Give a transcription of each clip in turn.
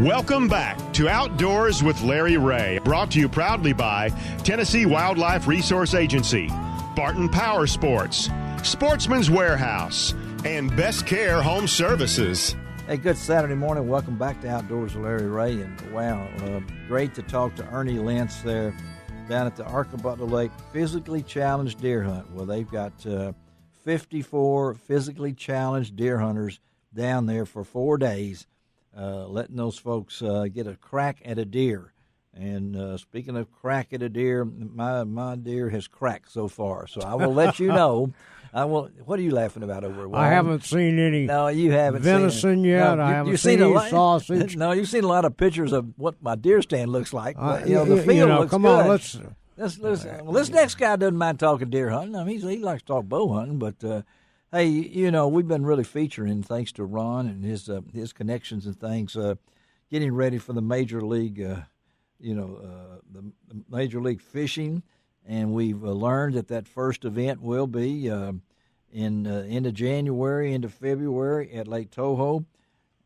Welcome back to Outdoors with Larry Ray, brought to you proudly by Tennessee Wildlife Resource Agency, Barton Power Sports, Sportsman's Warehouse, and Best Care Home Services. Hey, good Saturday morning. Welcome back to Outdoors with Larry Ray. And wow, great to talk to Ernie Lentz there down at the Arcabutler Lake Physically Challenged Deer Hunt. Well, they've got 54 physically challenged deer hunters down there for 4 days, letting those folks get a crack at a deer. And speaking of crack at a deer, my deer has cracked so far. So I will let you know. What are you laughing about over there? I haven't seen any. No, you haven't venison seen yet. No, I haven't seen any sausage. No, you've seen a lot of pictures of what my deer stand looks like. The field looks come good. on, this next guy doesn't mind talking deer hunting. I mean, he likes to talk bow hunting, but hey, we've been really featuring, thanks to Ron and his connections and things, getting ready for the major league, the major league fishing. And we've learned that first event will be in end of January, into February at Lake Toho.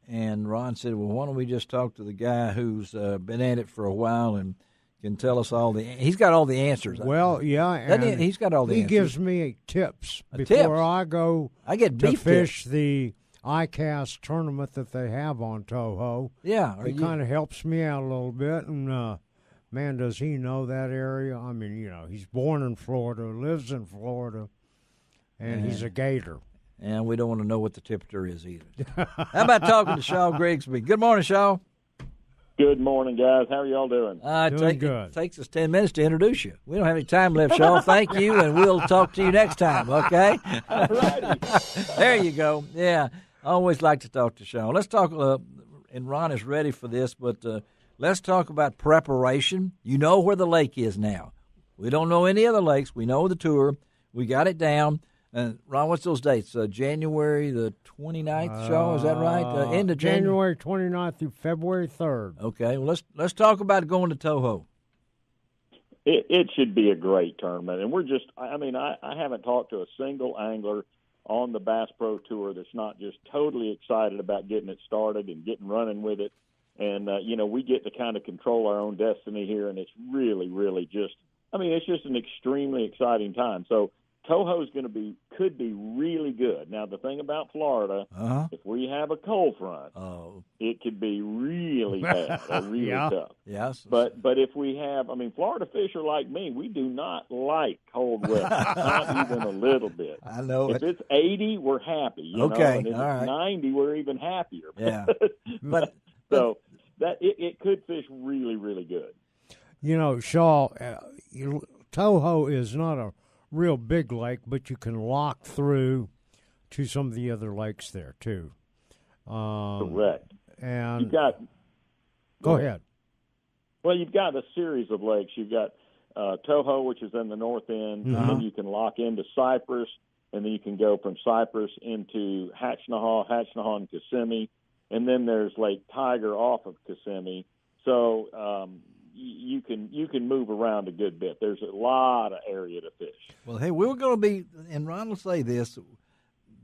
And Ron said, well, why don't we just talk to the guy who's been at it for a while and can tell us he's got all the answers. Well, yeah. And he's got all the answers. He gives me tips before I go I get beef to fish tips. The ICAST tournament that they have on Toho. Yeah. He kind of helps me out a little bit, and man, does he know that area. I mean, he's born in Florida, lives in Florida, and he's a gator. And we don't want to know what the temperature is either. How about talking to Shaw Grigsby? Good morning, Shaw. Good morning, guys. How are y'all doing? Doing good. It takes us 10 minutes to introduce you. We don't have any time left, Shaw. Thank you, and we'll talk to you next time, okay? All righty. There you go. Yeah, I always like to talk to Shaw. Let's talk, and Ron is ready for this, but let's talk about preparation. You know where the lake is now. We don't know any other lakes. We know the tour. We got it down. Ron, what's those dates? January the 29th, Shaw, is that right? End of January 29th through February 3rd. Okay, well, let's talk about going to Toho. It should be a great tournament, and we're just, I haven't talked to a single angler on the Bass Pro Tour that's not just totally excited about getting it started and getting running with it. And, we get to kind of control our own destiny here, and it's really, really it's just an extremely exciting time. So Toho's could be really good. Now, the thing about Florida, if we have a cold front, it could be really bad or really tough. Yes. But if we have, Florida fish are like me. We do not like cold weather, not even a little bit. I know. If it's 80, we're happy. Okay. And if all it's right. 90, we're even happier. Yeah. But so that it could fish really, really good. Shaw, Toho is not a real big lake, but you can lock through to some of the other lakes there too. Correct. And you've got. Go ahead. Well, you've got a series of lakes. You've got Toho, which is in the north end, and then you can lock into Cypress, and then you can go from Cypress into Hatchnahaw, and Kissimmee, and then there's Lake Tiger off of Kissimmee. So you can move around a good bit. There's a lot of area to fish. Well, hey, we're going to be, and Ron will say this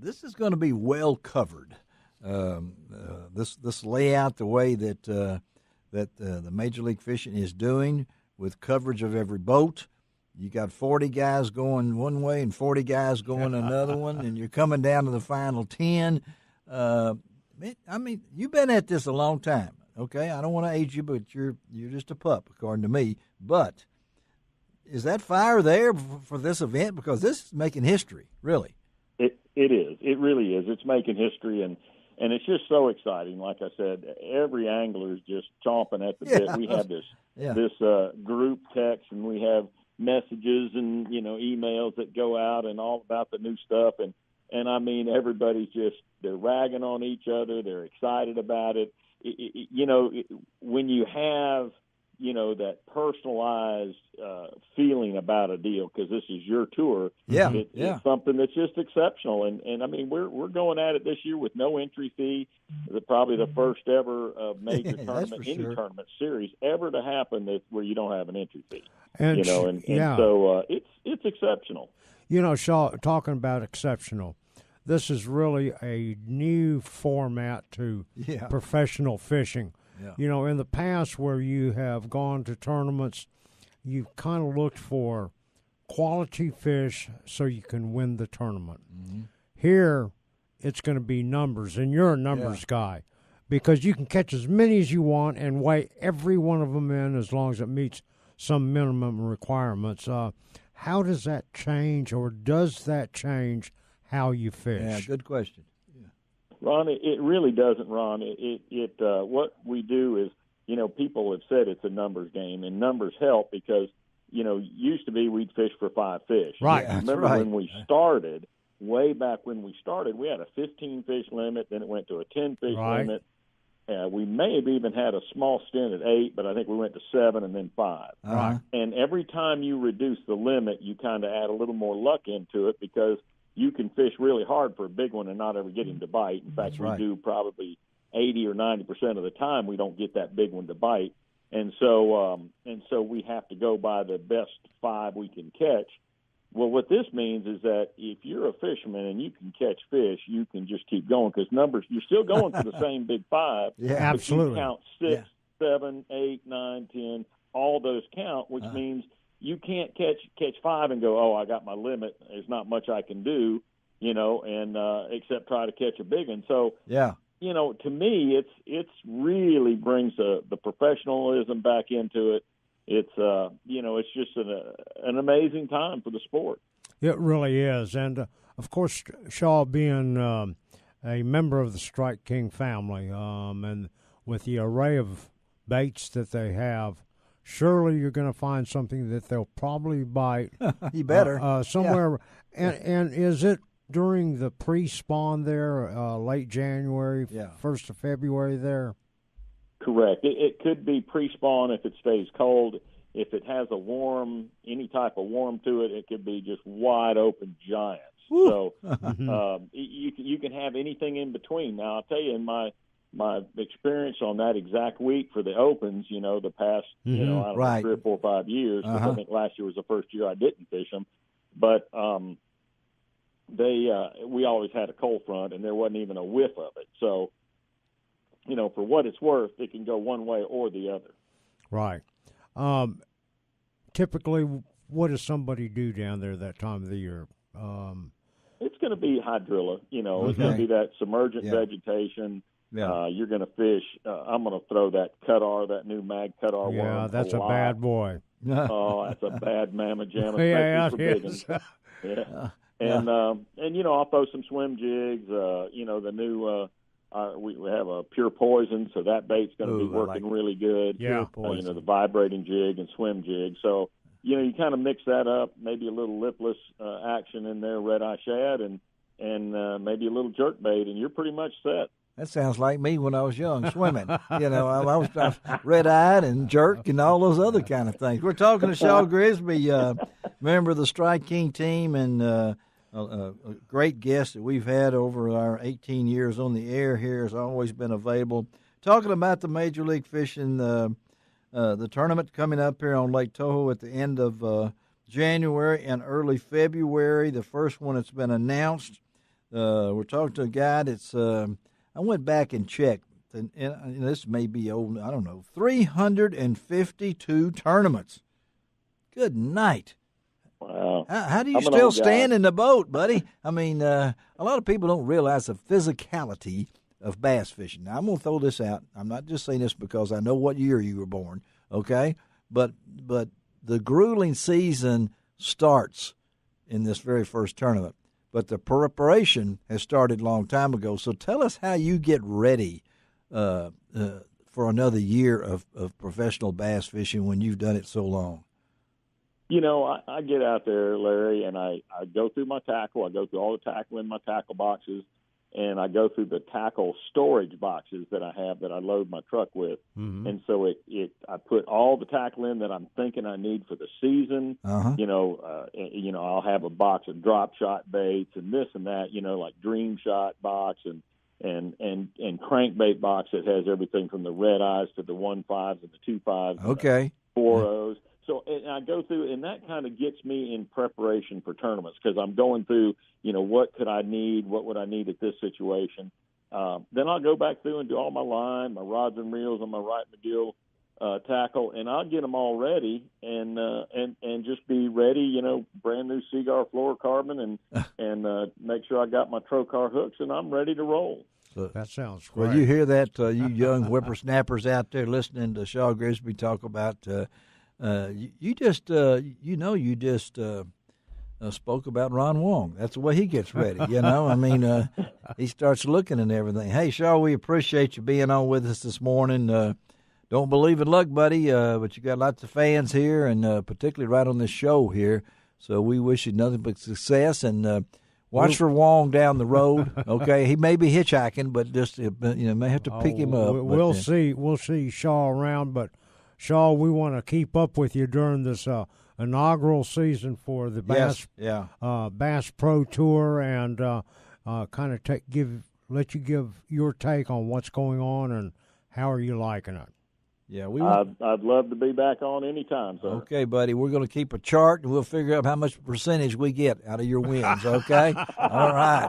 is going to be well covered. This layout, the way that the Major League Fishing is doing, with coverage of every boat. You got 40 guys going one way and 40 guys going another one, and you're coming down to the final 10. You've been at this a long time. Okay, I don't want to age you, but you're just a pup, according to me. But is that fire there for this event? Because this is making history, really. It is. It really is. It's making history, and it's just so exciting. Like I said, every angler is just chomping at the bit. We have this group text, and we have messages and emails that go out and all about the new stuff, and everybody's they're ragging on each other. They're excited about it. When you have, that personalized feeling about a deal, because this is your tour, it's something that's just exceptional. And we're going at it this year with no entry fee. Probably the first ever major tournament, tournament series ever to happen where you don't have an entry fee. And so it's exceptional. Shaw, talking about exceptional, this is really a new format to professional fishing. Yeah. You know, in the past where you have gone to tournaments, you've kind of looked for quality fish so you can win the tournament. Mm-hmm. Here, it's going to be numbers, and you're a numbers guy because you can catch as many as you want and weigh every one of them in as long as it meets some minimum requirements. How does that change, or does that change how you fish? Yeah, good question. Ron, it really doesn't, Ron. What we do is, you know, people have said it's a numbers game, and numbers help because, you know, used to be we'd fish for 5 fish. Right. Remember when we started, way back when we started, we had a 15-fish limit, then it went to a 10-fish limit. We may have even had a small stint at 8, but I think we went to 7 and then 5. Right. And every time you reduce the limit, you kind of add a little more luck into it because you can fish really hard for a big one and not ever get him to bite. In fact, we do probably 80 or 90% of the time we don't get that big one to bite. And so we have to go by the best 5 we can catch. Well, what this means is that if you're a fisherman and you can catch fish, you can just keep going because numbers, you're still going for the same big 5. Yeah, absolutely. You count 6, 7, 8, 9, 10, all those count, which means you can't catch 5 and go, oh, I got my limit. There's not much I can do, you know, and except try to catch a big one. So, you know, to me, it's really brings the professionalism back into it. It's you know, it's just an amazing time for the sport. It really is, and of course, Shaw being a member of the Strike King family, and with the array of baits that they have, surely you're going to find something that they'll probably bite. You better somewhere. And is it during the pre-spawn there, late January, 1st of February there? Correct. It could be pre-spawn if it stays cold. If it has any type of warm to it, it could be just wide open giants. Woo. So you can have anything in between. Now, I'll tell you, in my experience on that exact week for the opens, you know, the past, you know, I don't know, 3 or 4 or 5 years, because I think last year was the first year I didn't fish them. But we always had a cold front, and there wasn't even a whiff of it. So, you know, for what it's worth, it can go one way or the other. Right. Typically, what does somebody do down there that time of the year? It's going to be hydrilla. You know, it's going to be that submergent vegetation. Yeah. You're going to fish. I'm going to throw that Cutar, that new mag Cutar worm. Yeah, that's a bad boy. Oh, that's a bad mamma jamma. Yeah, it is. Yeah. And you know, I'll throw some swim jigs. You know, the new we have a pure poison, so that bait's going to be working really good. Yeah, you know, the vibrating jig and swim jig. So, you know, you kind of mix that up, maybe a little lipless action in there, red eye shad, and maybe a little jerk bait, and you're pretty much set. That sounds like me when I was young, swimming. You know, I was red-eyed and jerk and all those other kind of things. We're talking to Shaw Grigsby, member of the Strike King team, and a great guest that we've had over our 18 years on the air here has always been available. Talking about the Major League Fishing, the tournament coming up here on Lake Toho at the end of January and early February. The first one that's been announced. We're talking to a guy that's I went back and checked, and this may be old, I don't know, 352 tournaments. Good night. Wow. How do you still stand in the boat, buddy? I mean, a lot of people don't realize the physicality of bass fishing. Now, I'm going to throw this out. I'm not just saying this because I know what year you were born, okay? But the grueling season starts in this very first tournament. But the preparation has started a long time ago. So tell us how you get ready for another year of professional bass fishing when you've done it so long. You know, I get out there, Larry, and I go through my tackle. I go through all the tackle in my tackle boxes, and I go through the tackle storage boxes that I have that I load my truck with. Mm-hmm. And so I put all the tackle in that I'm thinking I need for the season. Uh-huh. You know, I'll have a box of drop shot baits and this and that. You know, like Dream Shot box and crankbait box that has everything from the red eyes to the 1.5s and the 2.5s. Okay. 4.0s. So and I go through, and that kind of gets me in preparation for tournaments because I'm going through, you know, what could I need? What would I need at this situation? Then I'll go back through and do all my line, my rods and reels on my right McGill tackle, and I'll get them all ready and just be ready, brand new Seaguar fluorocarbon and make sure I got my trocar hooks and I'm ready to roll. So, that sounds great. Well, you hear that, you young whippersnappers out there listening to Shaw Grigsby talk about, you just spoke about Ron Wong. That's the way he gets ready, I mean, he starts looking and everything. Hey, Shaw, we appreciate you being on with us this morning. Don't believe in luck, buddy, but you got lots of fans here, and particularly right on this show here. So we wish you nothing but success, and watch for Wong down the road. Okay, he may be hitchhiking, but just may have to pick him up. We'll see. We'll see Shaw around, but Shaw, we want to keep up with you during this inaugural season for the Bass Pro Tour, and kind of let you give your take on what's going on and how are you liking it. Yeah, I'd love to be back on anytime, sir. Okay, buddy. We're going to keep a chart, and we'll figure out how much percentage we get out of your wins, okay? All right.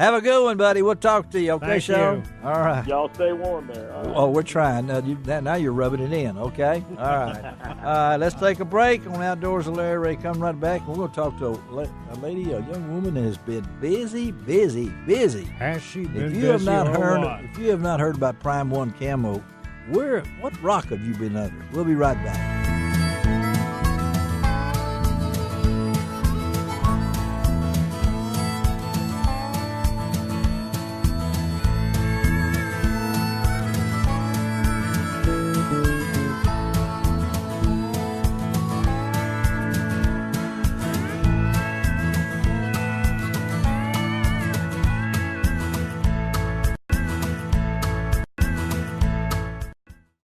Have a good one, buddy. We'll talk to you, okay, Sean? All right. Y'all stay warm there. All right. Oh, we're trying. Now you're rubbing it in, okay? All right. Let's take a break on Outdoors with Larry Ray. Come right back. We're going to talk to a lady, a young woman that has been busy. Has she been If busy you have not heard about Prime One Camo, what rock have you been under? We'll be right back.